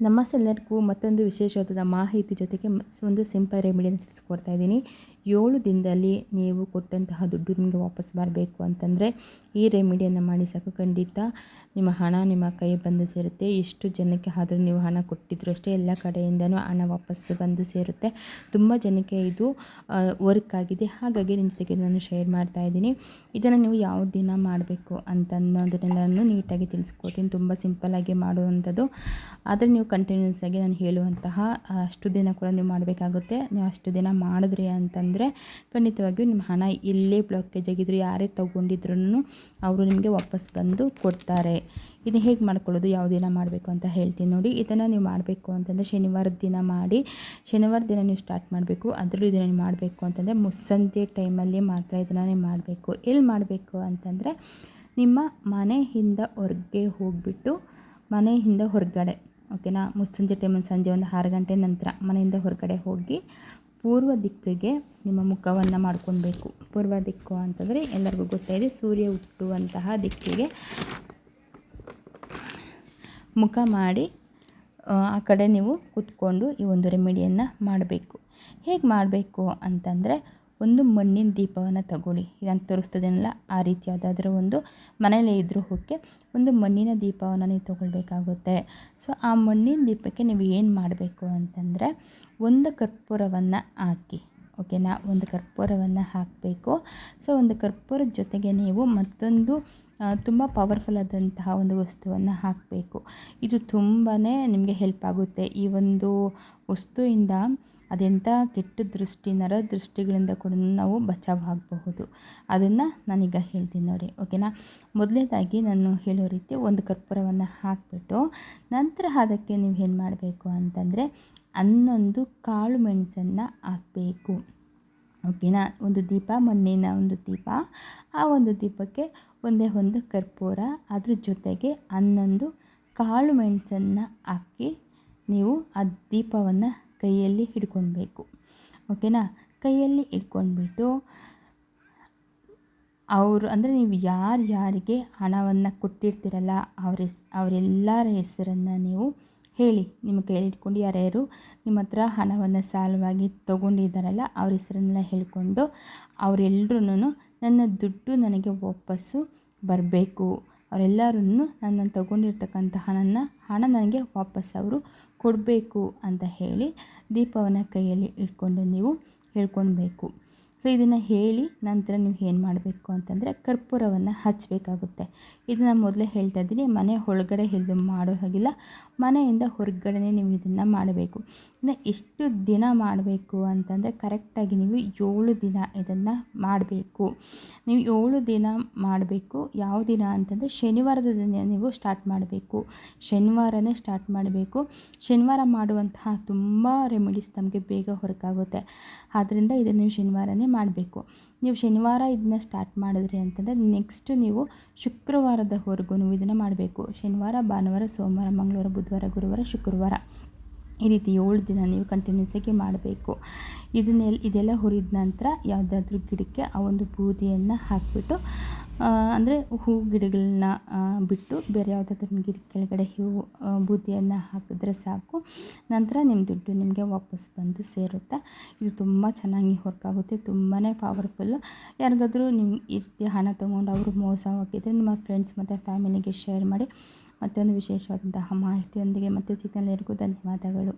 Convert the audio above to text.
ನಮಸ್ತೆ ಎಲ್ಲರಿಗೂ ಮತ್ತೊಂದು ವಿಶೇಷವಾದ ಮಾಹಿತಿ ಜೊತೆಗೆ ಒಂದು ಸಿಂಪಲ್ ರೆಮಿಡಿಯನ್ನು ತಿಳಿಸ್ಕೊಡ್ತಾ ಇದ್ದೀನಿ. 7 ದಿನದಲ್ಲಿ ನೀವು ಕೊಟ್ಟಂತಹ ದುಡ್ಡು ನಿಮಗೆ ವಾಪಸ್ ಬರಬೇಕು ಅಂತಂದರೆ ಈ ರೆಮಿಡಿಯನ್ನು ಮಾಡಿ ಸಾಕು. ಖಂಡಿತ ನಿಮ್ಮ ಹಣ ನಿಮ್ಮ ಕೈ ಬಂದು ಸೇರುತ್ತೆ. ಎಷ್ಟು ಜನಕ್ಕೆ ಆದರೂ ನೀವು ಹಣ ಕೊಟ್ಟಿದ್ರು ಅಷ್ಟೇ ಎಲ್ಲ ಕಡೆಯಿಂದನೂ ಹಣ ವಾಪಸ್ಸು ಬಂದು ಸೇರುತ್ತೆ. ತುಂಬ ಜನಕ್ಕೆ ಇದು ವರ್ಕ್ ಆಗಿದೆ. ಹಾಗಾಗಿ ನಿಮ್ಮ ಜೊತೆಗೆ ನಾನು ಶೇರ್ ಮಾಡ್ತಾ ಇದ್ದೀನಿ. ಇದನ್ನು ನೀವು ಯಾವ ದಿನ ಮಾಡಬೇಕು ಅಂತನ್ನೋದನ್ನೆಲ್ಲನೂ ನೀಟಾಗಿ ತಿಳಿಸ್ಕೊಡ್ತೀನಿ. ತುಂಬ ಸಿಂಪಲ್ಲಾಗಿ ಮಾಡುವಂಥದ್ದು. ಆದರೆ ನೀವು ಕಂಟಿನ್ಯೂಸ್ ಆಗಿ ನಾನು ಹೇಳುವಂತಹ ಅಷ್ಟು ದಿನ ಕೂಡ ನೀವು ಮಾಡಬೇಕಾಗುತ್ತೆ. ನೀವು ಅಷ್ಟು ದಿನ ಮಾಡಿದ್ರಿ ಅಂತಂದರೆ ಖಂಡಿತವಾಗಿಯೂ ನಿಮ್ಮ ಹಣ ಇಲ್ಲೇ ಬ್ಲಾಕೇಜ್ ಆಗಿದ್ರು ಯಾರೇ ತೊಗೊಂಡಿದ್ರು ಅವರು ನಿಮಗೆ ವಾಪಸ್ ಬಂದು ಕೊಡ್ತಾರೆ. ಇದನ್ನು ಹೇಗೆ ಮಾಡ್ಕೊಳ್ಳೋದು, ಯಾವ ದಿನ ಮಾಡಬೇಕು ಅಂತ ಹೇಳ್ತೀನಿ ನೋಡಿ. ಇದನ್ನು ನೀವು ಮಾಡಬೇಕು ಅಂತಂದರೆ ಶನಿವಾರದ ದಿನ ಮಾಡಿ. ಶನಿವಾರ ದಿನ ನೀವು ಸ್ಟಾರ್ಟ್ ಮಾಡಬೇಕು. ಅದರಲ್ಲೂ ಇದನ್ನು ನೀವು ಮಾಡಬೇಕು ಅಂತಂದರೆ ಮುಸ್ಸಂಜೆ ಟೈಮಲ್ಲಿ ಮಾತ್ರ ಇದನ್ನು ನೀವು ಮಾಡಬೇಕು. ಎಲ್ಲಿ ಮಾಡಬೇಕು ಅಂತಂದರೆ ನಿಮ್ಮ ಮನೆಯಿಂದ ಹೊರಗೆ ಹೋಗಿಬಿಟ್ಟು ಮನೆಯಿಂದ ಹೊರಗಡೆ, ಓಕೆನಾ, ಮುಸ್ಸಂಜೆ ಟೈಮಲ್ಲಿ ಸಂಜೆ ಒಂದು 6 ಗಂಟೆ ನಂತರ ಮನೆಯಿಂದ ಹೊರಗಡೆ ಹೋಗಿ ಪೂರ್ವ ದಿಕ್ಕಿಗೆ ನಿಮ್ಮ ಮುಖವನ್ನು ಮಾಡ್ಕೊಳ್ಬೇಕು. ಪೂರ್ವ ದಿಕ್ಕು ಅಂತಂದರೆ ಎಲ್ಲರಿಗೂ ಗೊತ್ತಾಯಿದೆ, ಸೂರ್ಯ ಹುಟ್ಟುವಂತಹ ದಿಕ್ಕಿಗೆ ಮುಖ ಮಾಡಿ ಆ ಕಡೆ ನೀವು ಕೂತ್ಕೊಂಡು ಈ ಒಂದು ರೆಮಿಡಿಯನ್ನು ಮಾಡಬೇಕು. ಹೇಗೆ ಮಾಡಬೇಕು ಅಂತಂದರೆ ಒಂದು ಮಣ್ಣಿನ ದೀಪವನ್ನು ತಗೊಳ್ಳಿ. ಇದನ್ನು ತೋರಿಸ್ತದೇನಲ್ಲ ಆ ರೀತಿ ಯಾವುದಾದ್ರೂ ಒಂದು ಮನೆಯಲ್ಲೇ ಇದ್ದರೂ ಓಕೆ, ಒಂದು ಮಣ್ಣಿನ ದೀಪವನ್ನು ನೀವು ತೊಗೊಳ್ಬೇಕಾಗುತ್ತೆ. ಸೊ ಆ ಮಣ್ಣಿನ ದೀಪಕ್ಕೆ ನೀವು ಏನು ಮಾಡಬೇಕು ಅಂತಂದರೆ ಒಂದು ಕರ್ಪೂರವನ್ನು ಹಾಕಿ, ಓಕೆನಾ, ಒಂದು ಕರ್ಪೂರವನ್ನು ಹಾಕಬೇಕು. ಸೊ ಒಂದು ಕರ್ಪೂರದ ಜೊತೆಗೆ ನೀವು ಮತ್ತೊಂದು ತುಂಬ ಪವರ್ಫುಲ್ ಆದಂತಹ ಒಂದು ವಸ್ತುವನ್ನು ಹಾಕಬೇಕು. ಇದು ತುಂಬಾ ನಿಮಗೆ ಹೆಲ್ಪ್ ಆಗುತ್ತೆ. ಈ ಒಂದು ವಸ್ತುವಿಂದ ಅದೆಂಥ ಕೆಟ್ಟ ದೃಷ್ಟಿ, ನರದೃಷ್ಟಿಗಳಿಂದ ಕೂಡ ನಾವು ಬಚಾವಾಗಬಹುದು. ಅದನ್ನು ನಾನೀಗ ಹೇಳ್ತೀನಿ ನೋಡಿ, ಓಕೆನಾ. ಮೊದಲನೇದಾಗಿ ನಾನು ಹೇಳೋ ರೀತಿ ಒಂದು ಕರ್ಪೂರವನ್ನು ಹಾಕಿಬಿಟ್ಟು ನಂತರ ಅದಕ್ಕೆ ನೀವು ಏನು ಮಾಡಬೇಕು ಅಂತಂದರೆ 11 ಕಾಳು ಮೆಣಸನ್ನು ಹಾಕಬೇಕು, ಓಕೆನಾ. ಒಂದು ದೀಪ, ಮಣ್ಣಿನ ಒಂದು ದೀಪ, ಆ ಒಂದು ದೀಪಕ್ಕೆ ಒಂದೇ ಒಂದು ಕರ್ಪೂರ, ಅದ್ರ ಜೊತೆಗೆ 11 ಕಾಳು ಮೆಣಸನ್ನು ಹಾಕಿ ನೀವು ಆ ದೀಪವನ್ನು ಕೈಯಲ್ಲಿ ಹಿಡ್ಕೊಳ್ಬೇಕು, ಓಕೆನಾ. ಕೈಯಲ್ಲಿ ಹಿಡ್ಕೊಂಡ್ಬಿಟ್ಟು ಅವರು ಅಂದರೆ ನೀವು ಯಾರಿಗೆ ಹಣವನ್ನು ಕೊಟ್ಟಿರ್ತೀರಲ್ಲ ಅವರೆಲ್ಲರ ಹೆಸರನ್ನು ನೀವು ಹೇಳಿ. ನಿಮ್ಮ ಕೈಯಲ್ಲಿ ಇಟ್ಕೊಂಡು ಯಾರ್ಯಾರು ನಿಮ್ಮ ಹತ್ರ ಹಣವನ್ನು ಸಾಲವಾಗಿ ತೊಗೊಂಡಿದ್ದಾರಲ್ಲ ಅವ್ರ ಹೆಸರನ್ನೆಲ್ಲ ಹೇಳಿಕೊಂಡು ಅವರೆಲ್ಲರೂ ನನ್ನ ದುಡ್ಡು ನನಗೆ ವಾಪಸ್ಸು ಬರಬೇಕು, ಅವರೆಲ್ಲರೂ ನಾನು ತೊಗೊಂಡಿರ್ತಕ್ಕಂಥ ಹಣ ನನಗೆ ವಾಪಸ್ ಅವರು ಕೊಡಬೇಕು ಅಂತ ಹೇಳಿ ದೀಪವನ್ನು ಕೈಯಲ್ಲಿ ಇಟ್ಕೊಂಡು ನೀವು ಹೇಳ್ಕೊಳ್ಬೇಕು. ಸೊ ಇದನ್ನು ಹೇಳಿ ನಂತರ ನೀವು ಏನು ಮಾಡಬೇಕು ಅಂತಂದರೆ ಕರ್ಪೂರವನ್ನು ಹಚ್ಚಬೇಕಾಗುತ್ತೆ. ಇದನ್ನು ಮೊದಲೇ ಹೇಳ್ತಾ ಇದ್ದೀನಿ, ಮನೆ ಒಳಗಡೆ ಇದು ಮಾಡೋ ಹಾಗಿಲ್ಲ, ಮನೆಯಿಂದ ಹೊರಗಡೆ ನೀವು ಇದನ್ನು ಮಾಡಬೇಕು. ಇನ್ನು ಎಷ್ಟು ದಿನ ಮಾಡಬೇಕು ಅಂತಂದರೆ ಕರೆಕ್ಟಾಗಿ ನೀವು 7 ದಿನ ಇದನ್ನು ಮಾಡಬೇಕು. ನೀವು 7 ದಿನ ಮಾಡಬೇಕು. ಯಾವ ದಿನ ಅಂತಂದರೆ ಶನಿವಾರದ ದಿನ ನೀವು ಸ್ಟಾರ್ಟ್ ಮಾಡಬೇಕು. ಶನಿವಾರನೇ ಸ್ಟಾರ್ಟ್ ಮಾಡಬೇಕು. ಶನಿವಾರ ಮಾಡುವಂತಹ ತುಂಬ ರೆಮಿಡೀಸ್ ನಮಗೆ ಬೇಗ ಹೊರಕಾಗುತ್ತೆ. ಆದ್ದರಿಂದ ಇದನ್ನು ನೀವು ಶನಿವಾರನೇ ಮಾಡಬೇಕು. ನೀವು ಶನಿವಾರ ಇದನ್ನ ಸ್ಟಾರ್ಟ್ ಮಾಡಿದ್ರಿ ಅಂತಂದರೆ ನೆಕ್ಸ್ಟ್ ನೀವು ಶುಕ್ರವಾರದವರೆಗೂ ನೀವು ಇದನ್ನು ಮಾಡಬೇಕು. ಶನಿವಾರ, ಭಾನುವಾರ, ಸೋಮವಾರ, ಮಂಗಳವಾರ, ಬುಧವಾರ, ಗುರುವಾರ, ಶುಕ್ರವಾರ, ಈ ರೀತಿ 7 ದಿನ ನೀವು ಕಂಟಿನ್ಯೂಸ್ ಆಗಿ ಮಾಡಬೇಕು. ಇದೆಲ್ಲ ಹುರಿದ ನಂತರ ಯಾವುದಾದ್ರೂ ಗಿಡಕ್ಕೆ ಆ ಒಂದು ಬೂದಿಯನ್ನು ಹಾಕಿಬಿಟ್ಟು, ಅಂದರೆ ಹೂ ಗಿಡಗಳನ್ನ ಬಿಟ್ಟು ಬೇರೆ ಯಾವುದಾದ್ರೂ ಗಿಡ ಕೆಳಗಡೆ ಬೂದಿಯನ್ನು ಹಾಕಿದ್ರೆ ಸಾಕು. ನಂತರ ನಿಮ್ಮ ದುಡ್ಡು ನಿಮಗೆ ವಾಪಸ್ ಬಂದು ಸೇರುತ್ತೆ. ಇದು ತುಂಬ ಚೆನ್ನಾಗಿ ವರ್ಕ್ ಆಗುತ್ತೆ, ತುಂಬಾ ಪವರ್ಫುಲ್ಲು. ಯಾರಿಗಾದರೂ ನೀವು ಈ ಹಣ ತೊಗೊಂಡು ಅವರು ಮೋಸ ಹೋಗಿದ್ದರೆ ನಿಮ್ಮ ಫ್ರೆಂಡ್ಸ್ ಮತ್ತು ಫ್ಯಾಮಿಲಿಗೆ ಶೇರ್ ಮಾಡಿ. ಮತ್ತೊಂದು ವಿಶೇಷವಾದಂತಹ ಮಾಹಿತಿಯೊಂದಿಗೆ ಮತ್ತೆ ಸಿಗ್ನಲ್. ಎಲ್ಲರಿಗೂ ಧನ್ಯವಾದಗಳು.